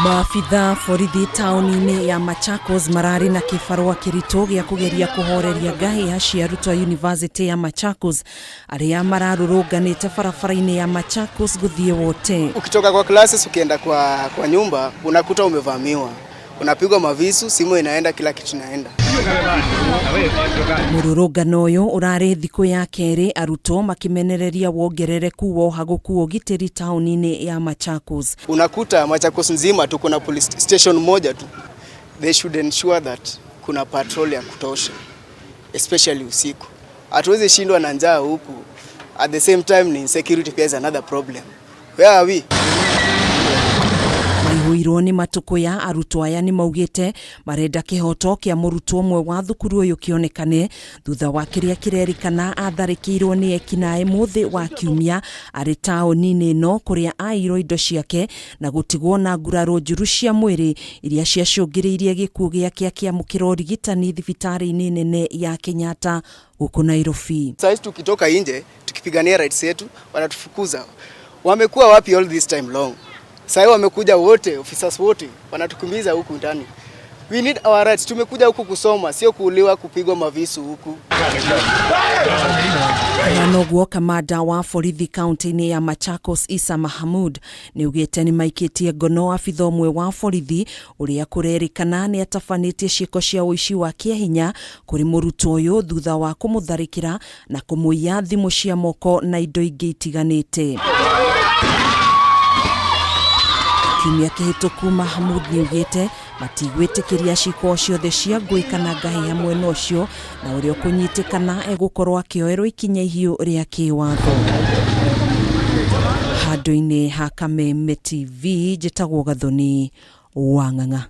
Maabithaa borithi tauni-ini ya Machakos marari na kibarua kirito gya kugeria kuhoreria ngahi cia arutwo University ya Machakos aria mararũrũnganĩte barabara-ini ya Machakos guthie wote. Ukitoka kwa classes ukienda kwa nyumba unakuta umevamiwa. Unapigwa mavisu, simu inaenda, kila kitu inaenda. Mũrũrũngano ũyũ ũrarĩ thikũ ya kerĩ arutwo makimenereria wongerereku wa ũhagũku ũgitĩri tauni-ini ya Machakos. Unakuta Machakos nzima tu kuna police station moja tu. They should ensure that kuna patrol ya kutosha, especially usiku. Hatuwezi shindwa na njaa huku. At the same time ni insecurity pia is another problem. Where are we? Maihũirwo nĩ matuko ya arutwo aya nĩ maugĩte marenda kĩhoto kĩa mũrutwo ũmwe wa thukuru ũyũ kĩonekane thutha wa kĩrĩa kĩrerĩkana atharĩkĩirwo nĩ ekinaĩ mũthĩ wa kiumia arĩ taũni-inĩ ĩno kũrĩa aiyirwo indo ciake na gũtigwo na nguraro njũru cia mwĩrĩ iria ciacũngĩrĩirie gĩkuũ gĩake akĩamũkĩra ũrigitani thibitarĩ-inĩ nene ya Kenyatta huko Nairobi. Sasa tukitoka nje tukipigania rights yetu wanatufukuza. Wamekuwa wapi all this time long? Sasa wamekuja wote, officers wote wanatukimbiza huku ndani. We need our rights. Tumekuja huku kusoma, sio kuuliwa, kupigwa mavisu huku. Noguo kamanda wa borithi kaunti-ini ya Machakos Isa Mahamud ni ugĩte nĩ maikĩtie ngono abithaa ũmwe wa borithi ũrĩa kũrerĩkana nĩ atabanĩtie ciĩko cia wuici wa kiahinya kũrĩ mũrutwo ũyũ thutha wa kũmũtharĩkĩra na kũmũiya thimũ cia moko na indo ingĩ itiganĩte. Kiumia kĩhĩtũku Mahamud nĩ ugĩte matigwĩtĩkĩria ciĩko ciothe cia ngũĩ kana ngahi hamwe na ũcio na ũrĩa kũnyitĩkana egũkorwo akĩoerwo ikinya ihiũ rĩa kĩwatho. Handũ-inĩ ha Kameme TV njĩtagwo Gathoni wa Ng'ang'a.